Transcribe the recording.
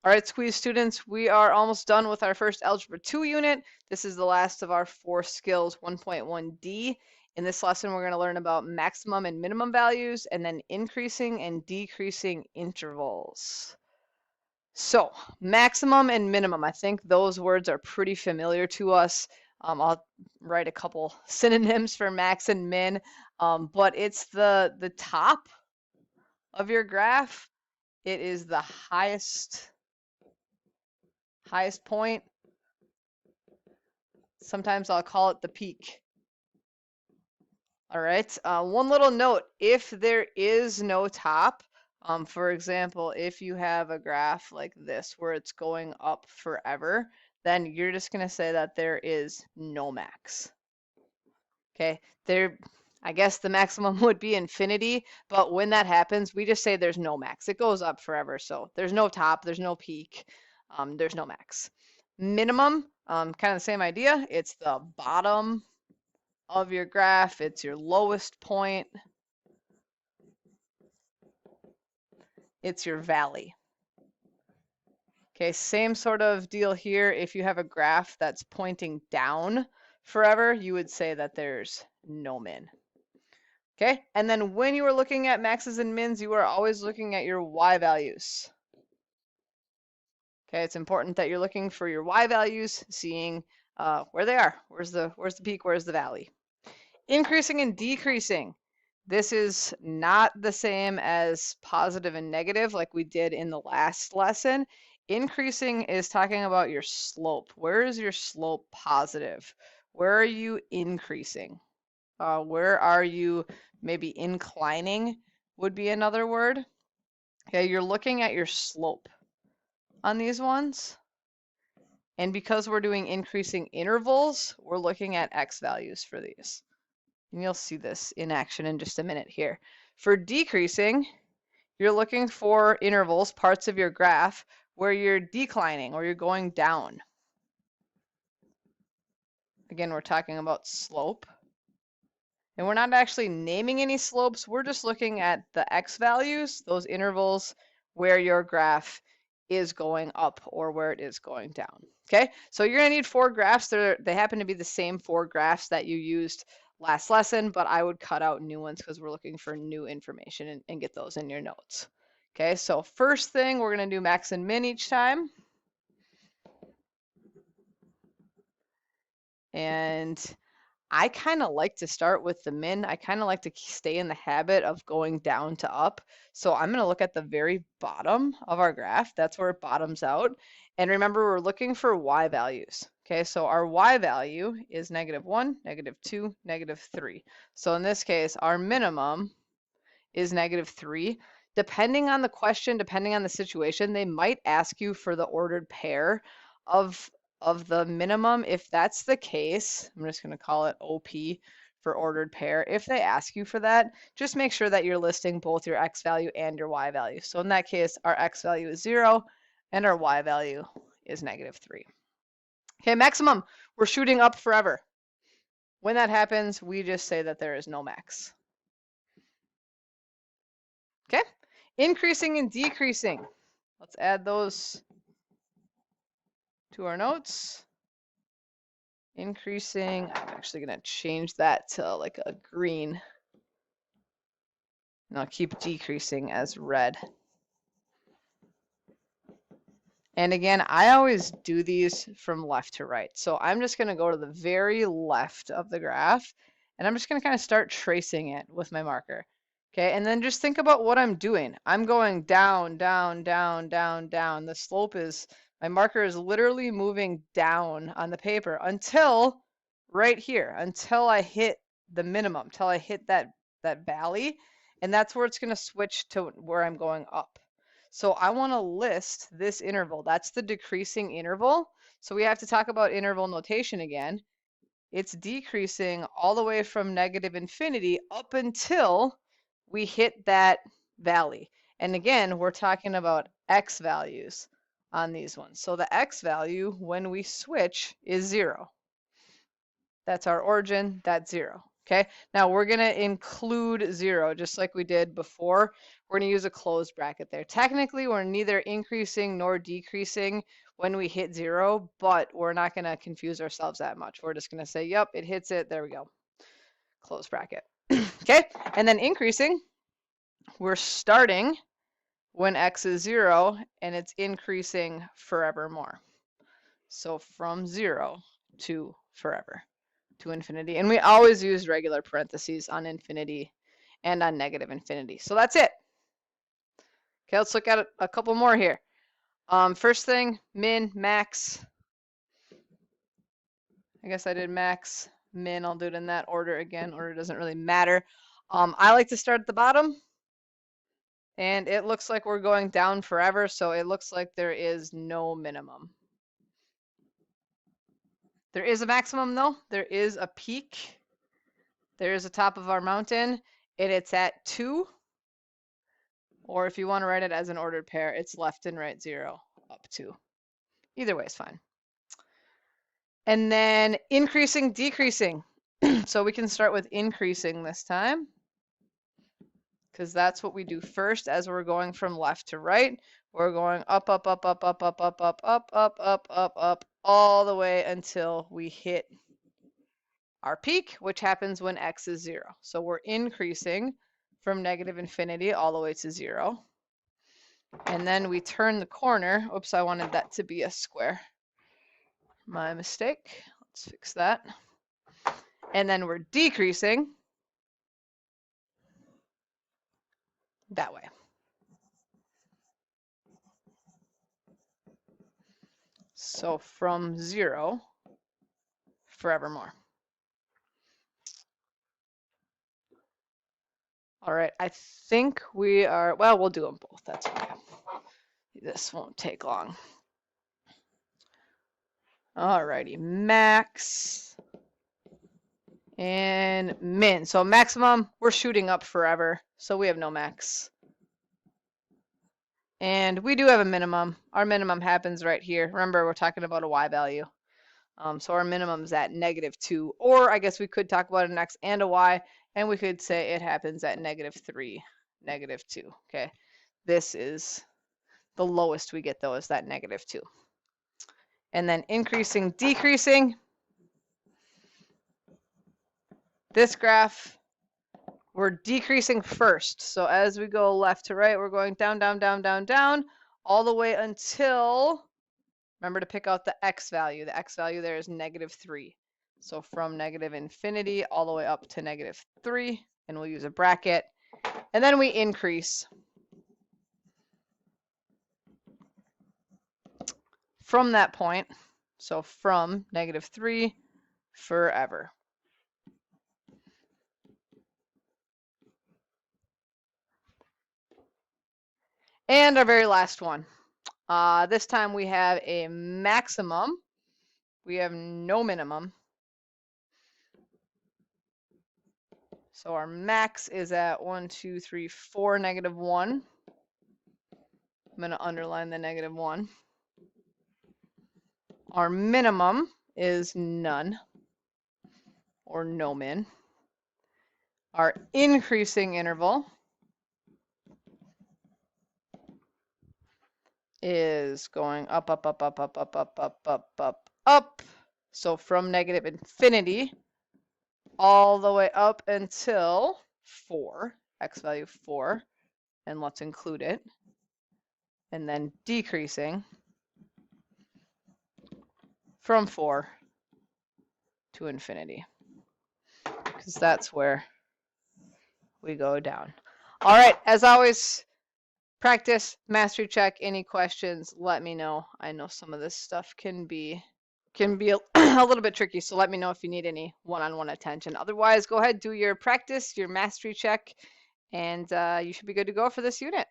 All right, Squeeze students, we are almost done with our first Algebra 2 unit. This is the last of our 4 skills 1.1D. In this lesson, we're going to learn about maximum and minimum values and then increasing and decreasing intervals. So, maximum and minimum, I think those words are pretty familiar to us. I'll write a couple synonyms for max and min, but it's the top of your graph. It is the highest point. Sometimes I'll call it the peak. All right. One little note, if there is no top, for example, if you have a graph like this where it's going up forever, then you're just going to say that there is no max. Okay. I guess the maximum would be infinity, but when that happens, we just say there's no max. It goes up forever. So there's no top, there's no peak, there's no max. Minimum, kind of the same idea. It's the bottom of your graph. It's your lowest point. It's your valley. Okay, same sort of deal here. If you have a graph that's pointing down forever, you would say that there's no min. Okay, and then when you are looking at maxes and mins, you are always looking at your y values. Okay, it's important that you're looking for your y values, seeing where they are. Where's the peak? Where's the valley? Increasing and decreasing. This is not the same as positive and negative like we did in the last lesson. Increasing is talking about your slope. Where is your slope positive? Where are you increasing? Where are you maybe inclining would be another word. Okay, you're looking at your slope on these ones. And because we're doing increasing intervals, we're looking at x values for these. And you'll see this in action in just a minute here. For decreasing, you're looking for intervals, parts of your graph, where you're declining or you're going down. Again, we're talking about slope. And we're not actually naming any slopes. We're just looking at the x values, those intervals where your graph is going up or where it is going down. Okay, so you're going to need 4 graphs. They happen to be the same 4 graphs that you used last lesson, but I would cut out new ones because we're looking for new information and get those in your notes. Okay, so first thing, we're going to do max and min each time. And I kind of like to start with the min. I kind of like to stay in the habit of going down to up. So I'm going to look at the very bottom of our graph. That's where it bottoms out. And remember, we're looking for y values. Okay, so our y value is -1, -2, -3. So in this case, our minimum is -3. Depending on the question, depending on the situation, they might ask you for the ordered pair of the minimum. If that's the case, I'm just going to call it OP for ordered pair. If they ask you for that, just make sure that you're listing both your x value and your y value. So in that case, our x value is 0 and our y value is -3. Okay, maximum, we're shooting up forever. When that happens, we just say that there is no max. Okay, increasing and decreasing. Let's add those to our notes. Increasing, I'm actually going to change that to like a green. And I'll keep decreasing as red. And again, I always do these from left to right. So I'm just going to go to the very left of the graph, and I'm just going to kind of start tracing it with my marker. Okay, and then just think about what I'm doing. I'm going down, down, down, down, down. The slope is, my marker is literally moving down on the paper until right here, until I hit the minimum, until I hit that valley, and that's where it's going to switch to where I'm going up. So I want to list this interval. That's the decreasing interval. So we have to talk about interval notation again. It's decreasing all the way from -infinity up until we hit that valley. And again, we're talking about x values on these ones. So the x value when we switch is 0. That's our origin, that's 0. Okay, now we're going to include 0 just like we did before. We're going to use a closed bracket there. Technically, we're neither increasing nor decreasing when we hit 0, but we're not going to confuse ourselves that much. We're just going to say, yep, it hits it. There we go. Close bracket. Okay, and then increasing, we're starting when x is 0, and it's increasing forevermore. So from 0 to forever, to infinity. And we always use regular parentheses on infinity and on negative infinity. So that's it. Okay, let's look at a couple more here. First thing, min, max. I guess I did max, min. I'll do it in that order again. Order doesn't really matter. I like to start at the bottom. And it looks like we're going down forever, so it looks like there is no minimum. There is a maximum though. There is a peak. There is a top of our mountain, and it's at 2. Or if you want to write it as an ordered pair, it's left and right 0, up 2. Either way is fine. And then increasing, decreasing. So we can start with increasing this time, because that's what we do first as we're going from left to right. We're going up, up, up, up, up, up, up, up, up, up, up, up, up, all the way until we hit our peak, which happens when x is 0. So we're increasing from negative infinity all the way to 0. And then we turn the corner. Oops, I wanted that to be a square. My mistake. Let's fix that. And then we're decreasing that way. So from 0 forevermore. All right, I think we are, well, we'll do them both. That's okay. This won't take long. All righty, max and min. So maximum, we're shooting up forever, so we have no max. And we do have a minimum. Our minimum happens right here. Remember, we're talking about a y value. So our minimum is at -2. Or I guess we could talk about an x and a y, and we could say it happens at -3, -2. Okay, this is the lowest we get though, is that -2. And then increasing, decreasing. This graph, we're decreasing first. So as we go left to right, we're going down, down, down, down, down, all the way until, remember to pick out the x value. The x value there is -3. So from negative infinity all the way up to -3, and we'll use a bracket. And then we increase from that point. So from -3 forever. And our very last one. This time we have a maximum. We have no minimum. So our max is at 1, 2, 3, 4, -1. I'm going to underline the -1. Our minimum is none, or no min. Our increasing interval is going up, up, up, up, up, up, up, up, up, up, up. So from negative infinity all the way up until 4, x value 4, and let's include it. And then decreasing from 4 to infinity, because that's where we go down. All right, as always, practice, mastery check. Any questions, let me know. I know some of this stuff can be a little bit tricky, so let me know if you need any one-on-one attention. Otherwise, go ahead, do your practice, your mastery check, and you should be good to go for this unit.